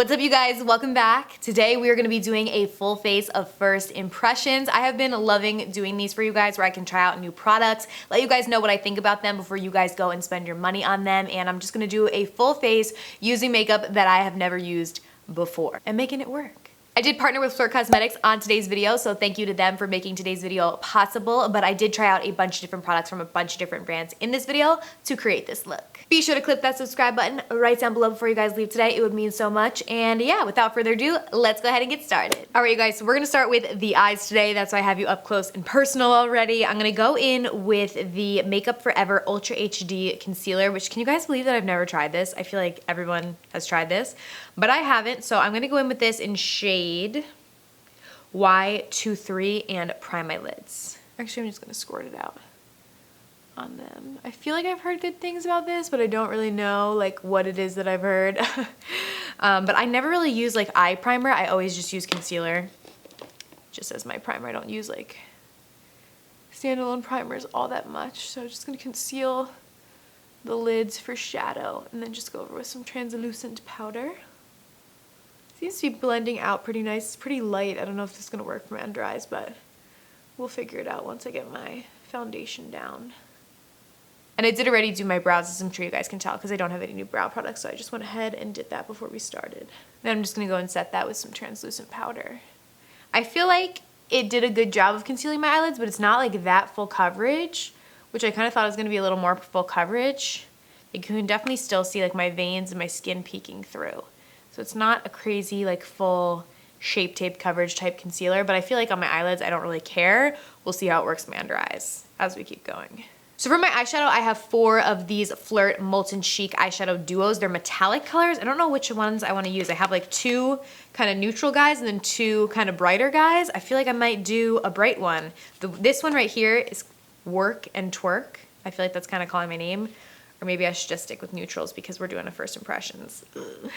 What's up, you guys? Welcome back. Today we are going to be doing a full face of first impressions. I have been loving doing these for you guys where I can try out new products, let you guys know what I think about them before you guys go and spend your money on them, and I'm just going to do a full face using makeup that I have never used before and making it work. I did partner with Flirt Cosmetics on today's video, so thank you to them for making today's video possible, but I did try out a bunch of different products from a bunch of different brands in this video to create this look. Be sure to click that subscribe button right down below before you guys leave today. It would mean so much. And yeah, without further ado, let's go ahead and get started. All right, you guys, so we're gonna start with the eyes today. That's why I have you up close and personal already. I'm gonna go in with the Makeup Forever Ultra HD Concealer, which, can you guys believe that I've never tried this? I feel like everyone has tried this, but I haven't. So I'm gonna go in with this in shade Y23 and prime my lids. Actually, I'm just gonna squirt it out on them. I feel like I've heard good things about this, but I don't really know like what it is that I've heard. But I never really use like eye primer. I always just use concealer just as my primer. I don't use like standalone primers all that much. So I'm just gonna conceal the lids for shadow and then just go over with some translucent powder. Seems to be blending out pretty nice. It's pretty light. I don't know if this is gonna work for my under eyes, but we'll figure it out once I get my foundation down. And I did already do my brows, as I'm sure you guys can tell, because I don't have any new brow products, so I just went ahead and did that before we started. Then I'm just gonna go and set that with some translucent powder. I feel like it did a good job of concealing my eyelids, but it's not like that full coverage, which I kind of thought it was gonna be a little more full coverage. You can definitely still see like my veins and my skin peeking through. So it's not a crazy like full Shape Tape coverage type concealer, but I feel like on my eyelids I don't really care. We'll see how it works on my under eyes as we keep going. So for my eyeshadow, I have 4 of these Flirt Molten Chic eyeshadow duos. They're metallic colors. I don't know which ones I want to use. I have like 2 kind of neutral guys and then 2 kind of brighter guys. I feel like I might do a bright one. This one right here is Work and Twerk. I feel like that's kind of calling my name. Or maybe I should just stick with neutrals because we're doing a first impressions. Ugh.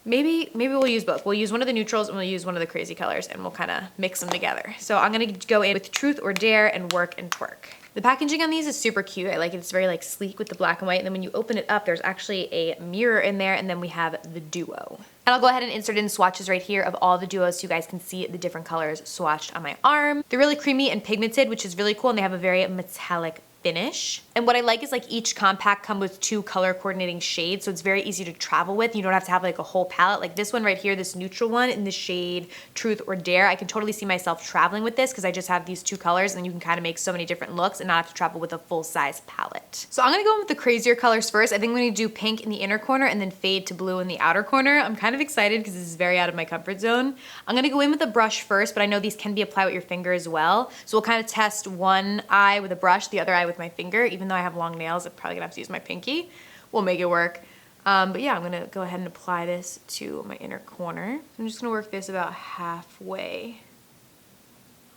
Maybe we'll use both. We'll use one of the neutrals and we'll use one of the crazy colors and we'll kind of mix them together. So I'm going to go in with Truth or Dare and Work and Twerk. The packaging on these is super cute. I like it. It's very like sleek with the black and white. And then when you open it up, there's actually a mirror in there. And then we have the duo. And I'll go ahead and insert in swatches right here of all the duos so you guys can see the different colors swatched on my arm. They're really creamy and pigmented, which is really cool. And they have a very metallic finish. And what I like is like each compact comes with 2 color coordinating shades, so it's very easy to travel with. You don't have to have like a whole palette. Like this one right here, this neutral one in the shade Truth or Dare, I can totally see myself traveling with this because I just have these 2 colors and you can kind of make so many different looks and not have to travel with a full size palette. So I'm gonna go in with the crazier colors first. I think I'm gonna do pink in the inner corner and then fade to blue in the outer corner. I'm kind of excited because this is very out of my comfort zone. I'm gonna go in with a brush first, but I know these can be applied with your finger as well. So we'll kind of test one eye with a brush, the other eye with my finger. Even though I have long nails, I'm probably gonna have to use my pinky. We'll make it work. But yeah, I'm gonna go ahead and apply this to my inner corner. I'm just gonna work this about halfway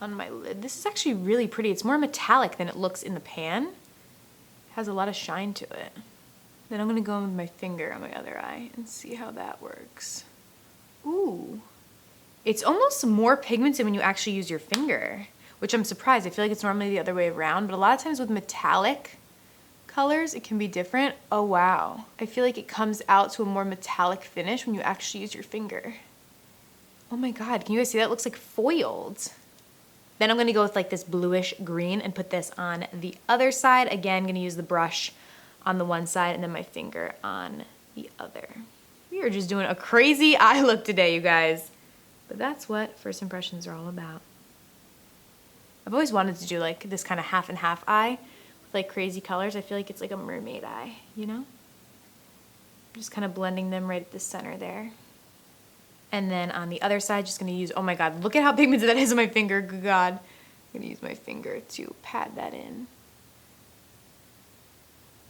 on my lid. This is actually really pretty. It's more metallic than it looks in the pan. It has a lot of shine to it. Then I'm gonna go in with my finger on my other eye and see how that works. Ooh. It's almost more pigmented when you actually use your finger, which I'm surprised. I feel like it's normally the other way around, but a lot of times with metallic colors, it can be different. Oh wow. I feel like it comes out to a more metallic finish when you actually use your finger. Oh my God, can you guys see that? It looks like foiled. Then I'm gonna go with like this bluish green and put this on the other side. Again, gonna use the brush on the one side and then my finger on the other. We are just doing a crazy eye look today, you guys. But that's what first impressions are all about. I've always wanted to do like this kind of half and half eye with like crazy colors. I feel like it's like a mermaid eye, you know? Just kind of blending them right at the center there. And then on the other side, just gonna use, oh my God, look at how pigmented that is on my finger, good God. I'm gonna use my finger to pat that in.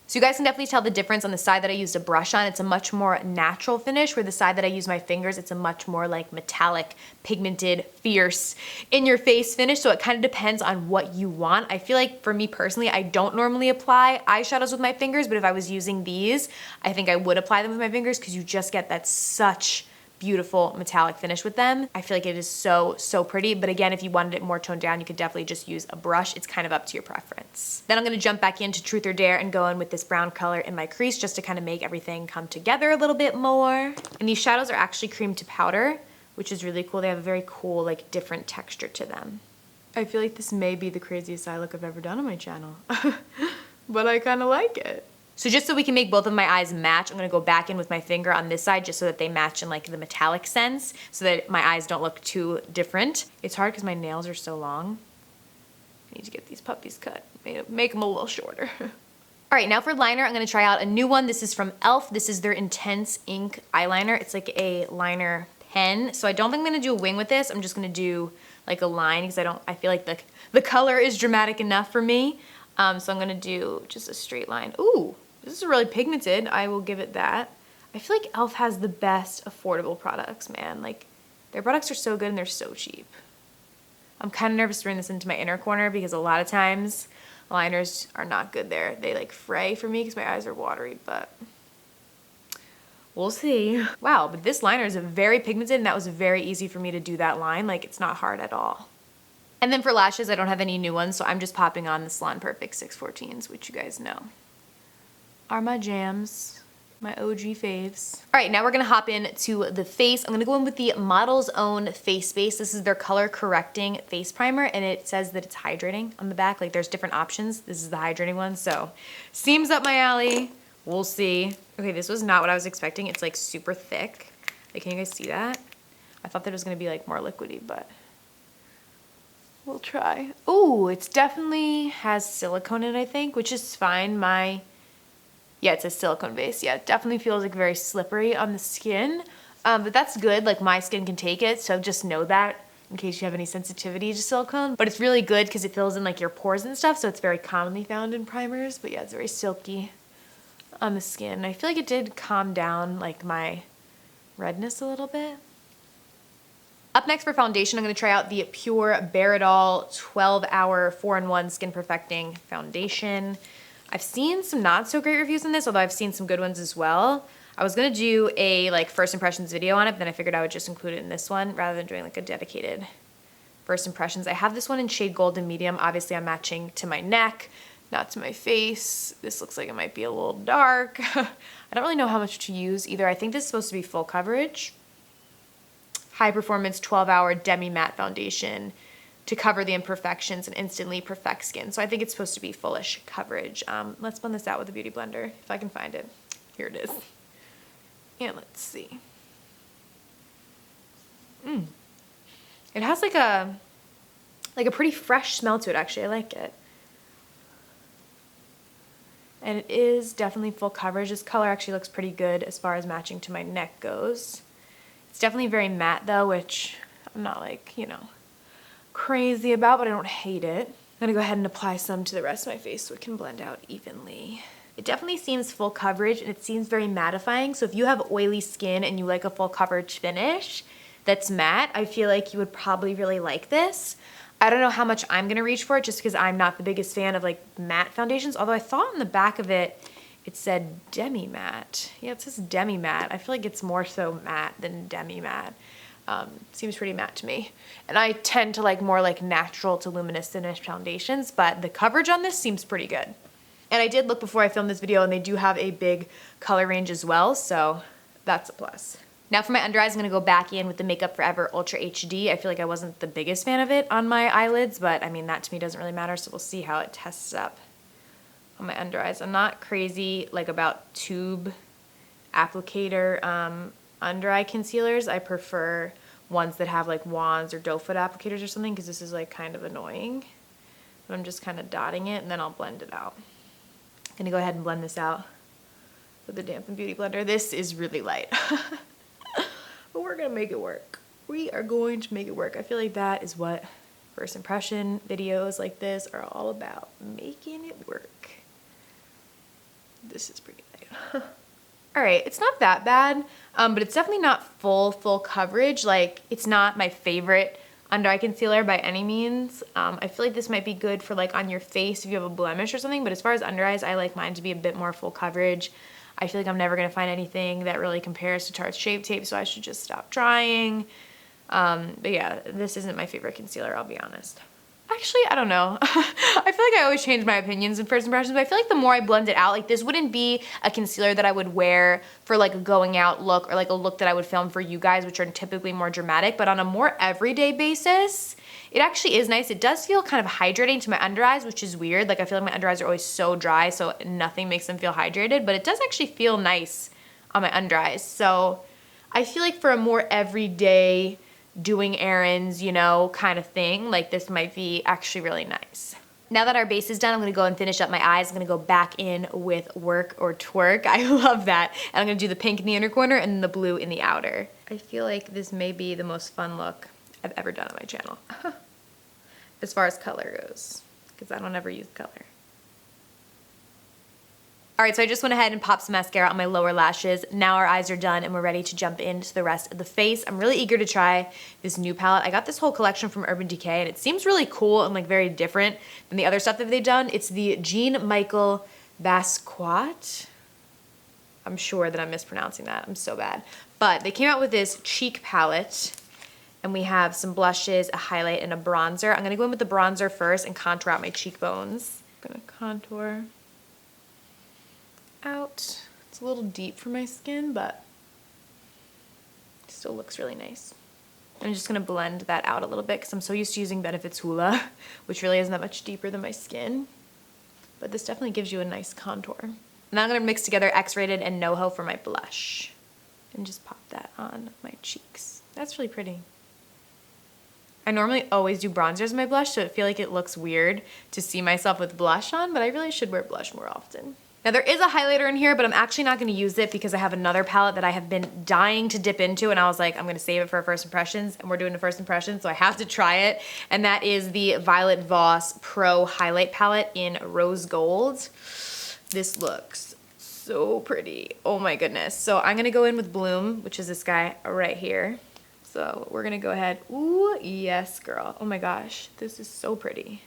So you guys can definitely tell the difference on the side that I used a brush on. It's a much more natural finish, where the side that I use my fingers, it's a much more like metallic, pigmented, fierce, in your face finish. So it kind of depends on what you want. I feel like for me personally, I don't normally apply eyeshadows with my fingers, but if I was using these, I think I would apply them with my fingers because you just get that such beautiful metallic finish with them. I feel like it is so, so pretty. But again, if you wanted it more toned down, you could definitely just use a brush. It's kind of up to your preference. Then I'm gonna jump back into Truth or Dare and go in with this brown color in my crease just to kind of make everything come together a little bit more. And these shadows are actually cream to powder, which is really cool. They have a very cool, like, different texture to them. I feel like this may be the craziest eye look I've ever done on my channel, but I kind of like it. So just so we can make both of my eyes match, I'm gonna go back in with my finger on this side just so that they match in like the metallic sense so that my eyes don't look too different. It's hard because my nails are so long. I need to get these puppies cut, make them a little shorter. All right, now for liner, I'm gonna try out a new one. This is from e.l.f. This is their Intense Ink eyeliner. It's like a liner pen. So I don't think I'm gonna do a wing with this. I'm just gonna do like a line because I feel like the color is dramatic enough for me. So I'm gonna do just a straight line. Ooh, this is really pigmented. I will give it that. I feel like e.l.f. has the best affordable products, man. Like, their products are so good and they're so cheap. I'm kind of nervous to bring this into my inner corner because a lot of times liners are not good there. They like fray for me because my eyes are watery, but we'll see. Wow, but this liner is very pigmented and that was very easy for me to do that line. Like, it's not hard at all. And then for lashes, I don't have any new ones, so I'm just popping on the Salon Perfect 614s, which you guys know are my jams, my OG faves. All right, now we're gonna hop into the face. I'm gonna go in with the Model's Own Face Base. This is their color correcting face primer, and it says that it's hydrating on the back. Like, there's different options. This is the hydrating one, so seems up my alley. We'll see. Okay, this was not what I was expecting. It's like super thick. Like, can you guys see that? I thought that it was gonna be like more liquidy, but we'll try. Ooh, it's definitely has silicone in it, I think, which is fine. Yeah, it's a silicone base. Yeah, it definitely feels like very slippery on the skin, but that's good. Like, my skin can take it, so just know that in case you have any sensitivity to silicone. But it's really good because it fills in like your pores and stuff, so it's very commonly found in primers. But yeah, it's very silky on the skin. I feel like it did calm down like my redness a little bit. Up next for foundation, I'm going to try out the Pure Bare It All 12-Hour 4-in-1 Skin Perfecting Foundation. I've seen some not so great reviews on this, although I've seen some good ones as well. I was gonna do a like first impressions video on it, but then I figured I would just include it in this one rather than doing like a dedicated first impressions. I have this one in shade Golden Medium. Obviously I'm matching to my neck, not to my face. This looks like it might be a little dark. I don't really know how much to use either. I think this is supposed to be full coverage. High performance 12-hour demi matte foundation to cover the imperfections and instantly perfect skin. So I think it's supposed to be fullish coverage. Let's blend this out with a beauty blender if I can find it. Here it is. And let's see. It has like a pretty fresh smell to it, actually. I like it. And it is definitely full coverage. This color actually looks pretty good as far as matching to my neck goes. It's definitely very matte though, which I'm not like, you know, crazy about, but I don't hate it. I'm gonna go ahead and apply some to the rest of my face so it can blend out evenly. It definitely seems full coverage and it seems very mattifying. So if you have oily skin and you like a full coverage finish that's matte, I feel like you would probably really like this. I don't know how much I'm gonna reach for it just because I'm not the biggest fan of like matte foundations, although I thought on the back of it, it said demi matte. Yeah, it says demi matte. I feel like it's more so matte than demi matte. Seems pretty matte to me. And I tend to like more like natural to luminous finish foundations, but the coverage on this seems pretty good. And I did look before I filmed this video and they do have a big color range as well, so that's a plus. Now for my under eyes, I'm gonna go back in with the Makeup Forever Ultra HD. I feel like I wasn't the biggest fan of it on my eyelids, but I mean, that to me doesn't really matter, so we'll see how it tests up on my under eyes. I'm not crazy like about tube applicator under eye concealers. I prefer ones that have like wands or doe foot applicators or something because this is like kind of annoying. But I'm just kind of dotting it and then I'll blend it out. I'm gonna go ahead and blend this out with the Dampen Beauty Blender. This is really light, but we're gonna make it work. We are going to make it work. I feel like that is what first impression videos like this are all about, making it work. This is pretty light. All right, it's not that bad, but it's definitely not full coverage. Like, it's not my favorite under eye concealer by any means. I feel like this might be good for like on your face if you have a blemish or something, but as far as under eyes, I like mine to be a bit more full coverage. I feel like I'm never gonna find anything that really compares to Tarte's Shape Tape, so I should just stop trying. But yeah, this isn't my favorite concealer, I'll be honest. Actually, I don't know. I feel like I always change my opinions in first impressions, but I feel like the more I blend it out, like this wouldn't be a concealer that I would wear for like a going out look or like a look that I would film for you guys, which are typically more dramatic, but on a more everyday basis, it actually is nice. It does feel kind of hydrating to my under eyes, which is weird. Like I feel like my under eyes are always so dry, so nothing makes them feel hydrated, but it does actually feel nice on my under eyes. So I feel like for a more everyday doing errands, you know, kind of thing, like this might be actually really nice. Now that our base is done, I'm gonna go and finish up my eyes. I'm gonna go back in with Work or Twerk. I love that. And I'm gonna do the pink in the inner corner and the blue in the outer. I feel like this may be the most fun look I've ever done on my channel. As far as color goes, because I don't ever use color. All right, so I just went ahead and popped some mascara on my lower lashes. Now our eyes are done and we're ready to jump into the rest of the face. I'm really eager to try this new palette. I got this whole collection from Urban Decay and it seems really cool and like very different than the other stuff that they've done. It's the Jean Michael Basquiat. I'm sure that I'm mispronouncing that. I'm so bad. But they came out with this cheek palette and we have some blushes, a highlight, and a bronzer. I'm gonna go in with the bronzer first and contour out my cheekbones. I'm gonna contour out. It's a little deep for my skin, but it still looks really nice. I'm just gonna blend that out a little bit because I'm so used to using Benefit's Hoola, which really isn't that much deeper than my skin. But this definitely gives you a nice contour. And now I'm gonna mix together X-Rated and NoHo for my blush. And just pop that on my cheeks. That's really pretty. I normally always do bronzers as my blush, so I feel like it looks weird to see myself with blush on, but I really should wear blush more often. Now there is a highlighter in here, but I'm actually not gonna use it because I have another palette that I have been dying to dip into, and I was like, I'm gonna save it for first impressions, and we're doing a first impression, so I have to try it. And that is the Violet Voss Pro Highlight Palette in Rose Gold. This looks so pretty. Oh my goodness. So I'm gonna go in with Bloom, which is this guy right here. So we're gonna go ahead. Ooh, yes, girl. Oh my gosh, this is so pretty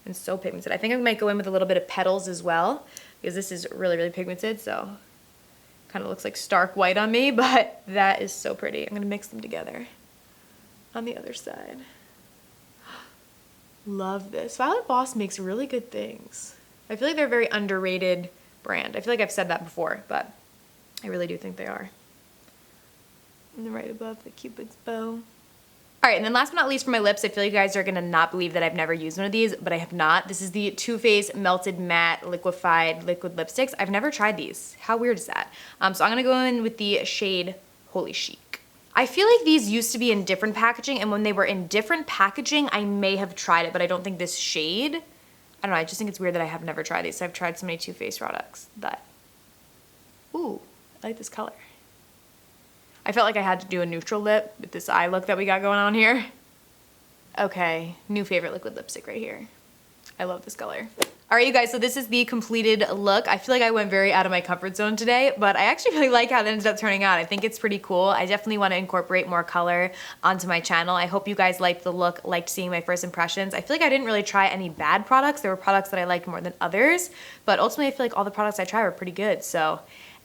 and so pigmented. I think I might go in with a little bit of Petals as well, because this is really, really pigmented, so kind of looks like stark white on me, but that is so pretty. I'm gonna mix them together on the other side. Love this. Violet Voss makes really good things. I feel like they're a very underrated brand. I feel like I've said that before, but I really do think they are. And right above the Cupid's bow. All right, and then last but not least for my lips, I feel like you guys are gonna not believe that I've never used one of these, but I have not. This is the Too Faced Melted Matte Liquefied Liquid Lipsticks. I've never tried these. How weird is that? So I'm gonna go in with the shade Holy Chic. I feel like these used to be in different packaging, and when they were in different packaging, I may have tried it, but I don't think this shade, I don't know, I just think it's weird that I have never tried these. So I've tried so many Too Faced products that, ooh, I like this color. I felt like I had to do a neutral lip with this eye look that we got going on here. Okay, new favorite liquid lipstick right here. I love this color. All right, you guys, so this is the completed look. I feel like I went very out of my comfort zone today, but I actually really like how it ended up turning out. I think it's pretty cool. I definitely want to incorporate more color onto my channel. I hope you guys liked the look, liked seeing my first impressions. I feel like I didn't really try any bad products. There were products that I liked more than others, but ultimately I feel like all the products I tried were pretty good, so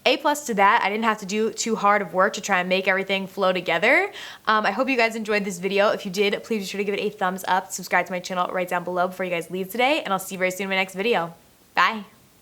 A+ to that. I didn't have to do too hard of work to try and make everything flow together. I hope you guys enjoyed this video. If you did, please be sure to give it a thumbs up, subscribe to my channel right down below before you guys leave today, and I'll see you very soon in my next video. Bye.